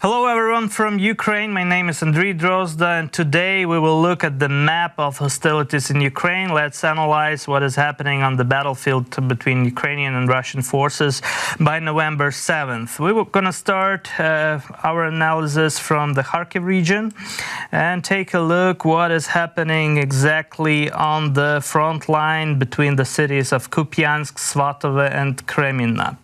Hello everyone from Ukraine, my name is Andriy Drozda, and today we will look at the map of hostilities in Ukraine. Let's analyze what is happening on the battlefield between Ukrainian and Russian forces by November 7th. We were going to start our analysis from the Kharkiv region and take a look what is happening exactly on the front line between the cities of Kupiansk, Svatove and Kreminna.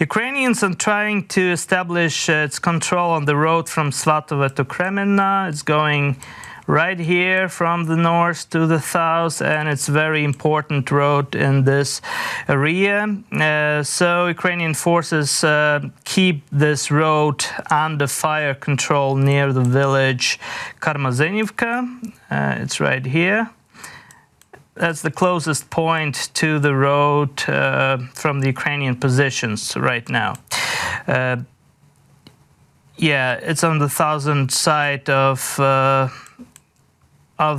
Ukrainians are trying to establish its control on the road from Svatove to Kreminna. It's going right here from the north to the south, and it's a very important road in this area. So Ukrainian forces keep this road under fire control near the village Karmazinivka. It's right here. That's the closest point to the road from the Ukrainian positions right now. Yeah, it's on the southern side of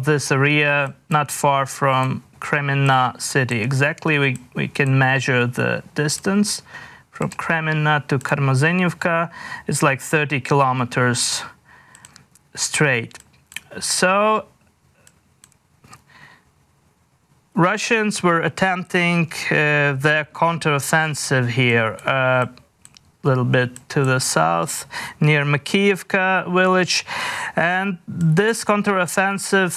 this area, not far from Kreminna city. Exactly, we can measure the distance from Kreminna to Karmazinivka. It's like 30 kilometers straight. So Russians were attempting their counteroffensive here, a little bit to the south, near Makiivka village. And this counteroffensive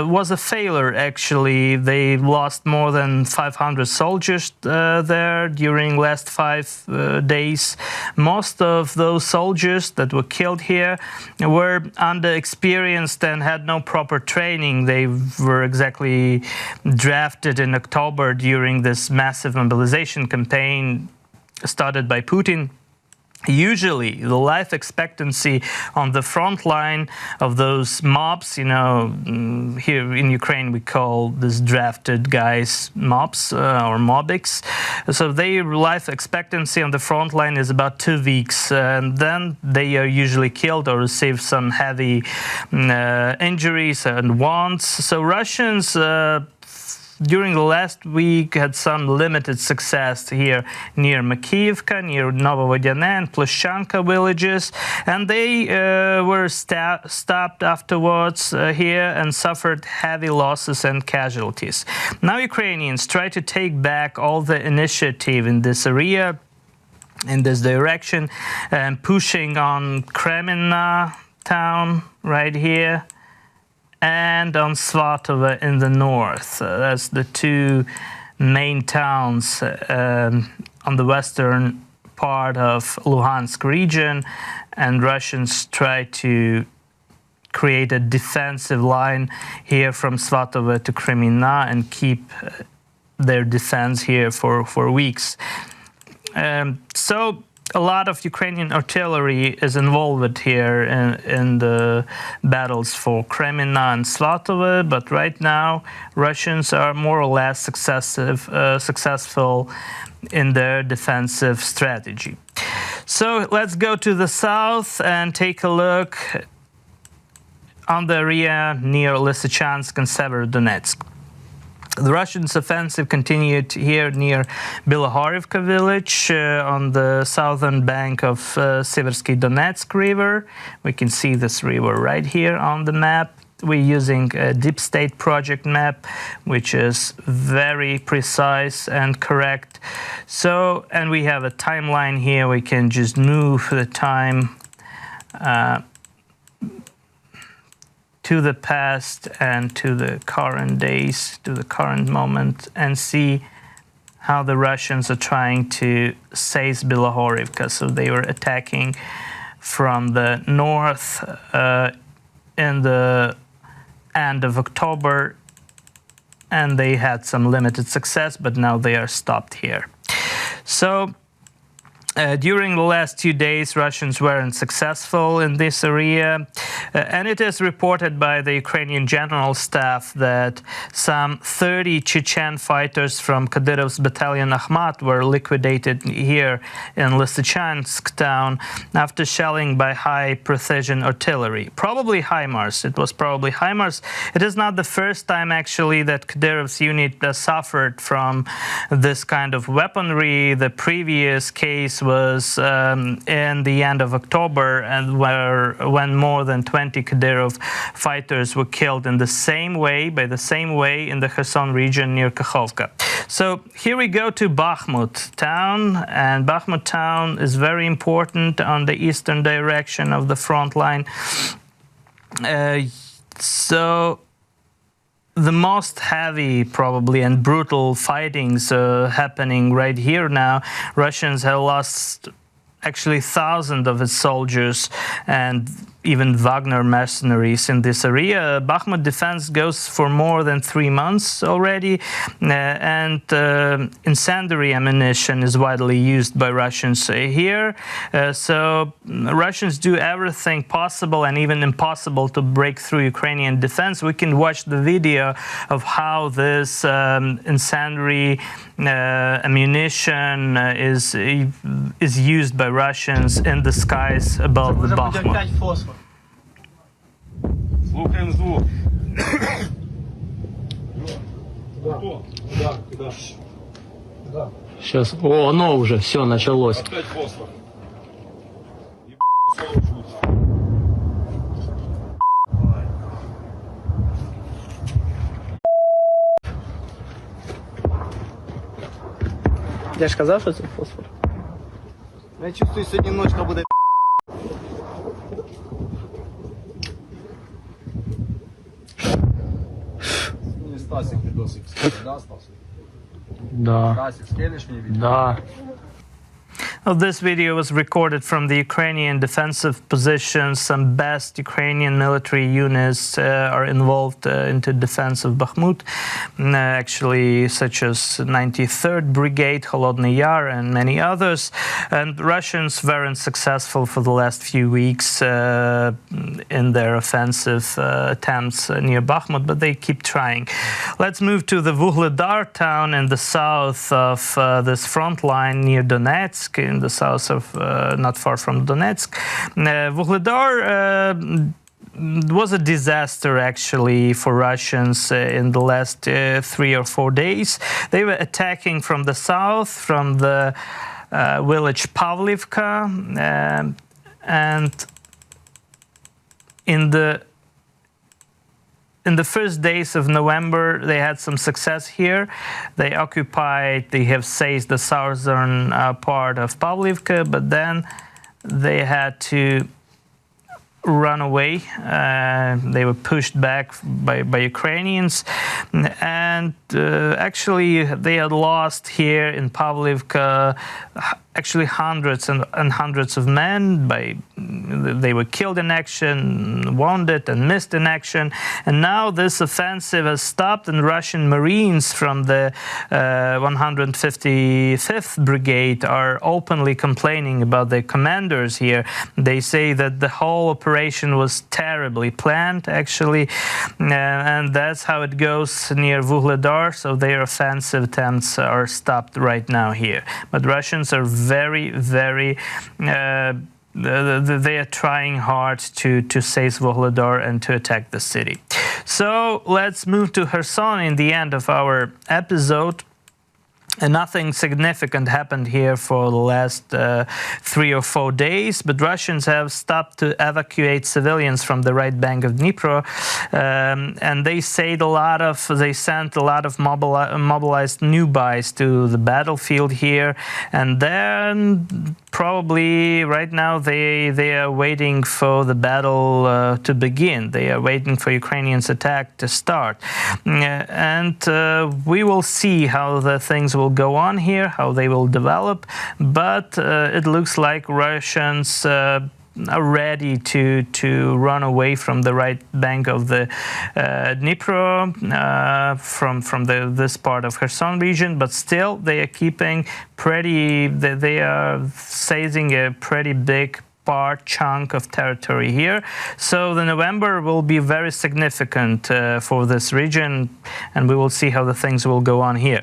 was a failure, actually. They lost more than 500 soldiers there during last 5 days. Most of those soldiers that were killed here were underexperienced and had no proper training. They were exactly drafted in October during this massive mobilization campaign started by Putin. Usually, the life expectancy on the front line of those mobs, you know, here in Ukraine we call these drafted guys mobs or mobiks. So their life expectancy on the front line is about 2 weeks, and then they are usually killed or receive some heavy injuries and wounds. So Russians during the last week had some limited success here near Makiivka, near Novovodyanne and Ploshchanka villages, and they were stopped afterwards here and suffered heavy losses and casualties. Now Ukrainians try to take back all the initiative in this area, in this direction, and pushing on Kreminna town right here, and on Svatove in the north. That's the two main towns on the western part of Luhansk region, and Russians try to create a defensive line here from Svatove to Kreminna and keep their defense here for weeks. So a lot of Ukrainian artillery is involved here in the battles for Kreminna and Svatove, but right now Russians are more or less successful in their defensive strategy. So let's go to the south and take a look on the area near Lysychansk and Severodonetsk. The Russians' offensive continued here near Bilohorivka village on the southern bank of Siversk Donetsk river. We can see this river right here on the map. We're using a deep state project map, which is very precise and correct. So, and we have a timeline here. We can just move the time to the past and to the current days, to the current moment, and see how the Russians are trying to seize Bilohorivka. So they were attacking from the north in the end of October, and they had some limited success, but now they are stopped here. So during the last 2 days, Russians weren't successful in this area, and it is reported by the Ukrainian General Staff that some 30 Chechen fighters from Kadyrov's battalion Akhmat were liquidated here in Lysychansk town after shelling by high-precision artillery. Probably HIMARS. It was probably HIMARS. It is not the first time, actually, that Kadyrov's unit suffered from this kind of weaponry. The previous case was in the end of October, and when more than 20 Kadyrov fighters were killed in the same way, by the same way, in the Kherson region near Kakhovka. So here we go to Bakhmut town, and Bakhmut town is very important on the eastern direction of the front line. So the most heavy, probably, and brutal fightings happening right here now. Russians have lost actually thousands of its soldiers and even Wagner mercenaries in this area. Bakhmut defense goes for more than 3 months already, and incendiary ammunition is widely used by Russians here. So Russians do everything possible and even impossible to break through Ukrainian defense. We can watch the video of how this incendiary ammunition is used by Russians in the skies above the Bakhmut. Слухаем звук. Сейчас, о, оно уже, все, началось. Опять фосфор. Я ж казав, що це фосфор. Я чувствую, сьогодні ночка буде. Стасик відосик. Да, Стасик? Да. Стасик, скинеш мені відео? Да. Well, this video was recorded from the Ukrainian defensive positions. Some best Ukrainian military units are involved into defense of Bakhmut, actually, such as 93rd Brigade, Holodny Yar, and many others. And Russians weren't successful for the last few weeks in their offensive attempts near Bakhmut, but they keep trying. Let's move to the Vuhledar town in the south of this front line near Donetsk, in the south of, not far from Donetsk. Vuhledar was a disaster, actually, for Russians in the last 3 or 4 days. They were attacking from the south, from the village Pavlivka, and in the first days of November, they had some success here. They have seized the southern part of Pavlivka, but then they had to run away. They were pushed back by Ukrainians, and actually they had lost here in Pavlivka actually hundreds and hundreds of men. They were killed in action, wounded and missed in action, and now this offensive has stopped, and Russian Marines from the 155th Brigade are openly complaining about their commanders here. They say that the whole operation was terribly planned, actually, and that's how it goes near Vuhledar, so their offensive attempts are stopped right now here. But Russians are very, very they are trying hard to seize Vuhledar and to attack the city. So let's move to Kherson in the end of our episode. And nothing significant happened here for the last 3 or 4 days, but Russians have stopped to evacuate civilians from the right bank of Dnipro, and they sent a lot of mobilized newbies to the battlefield here, and then probably right now they are waiting for the battle to begin. They are waiting for Ukrainians' attack to start, and we will see how the things will go on here, how they will develop, but it looks like Russians are ready to run away from the right bank of the Dnipro, from this part of Kherson region, but still they are keeping they are seizing a pretty big chunk of territory here. So the November will be very significant for this region, and we will see how the things will go on here.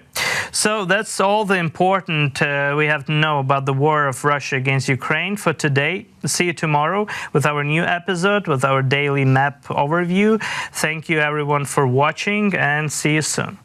So that's all the important we have to know about the war of Russia against Ukraine for today. See you tomorrow with our new episode, with our daily map overview. Thank you everyone for watching, and see you soon.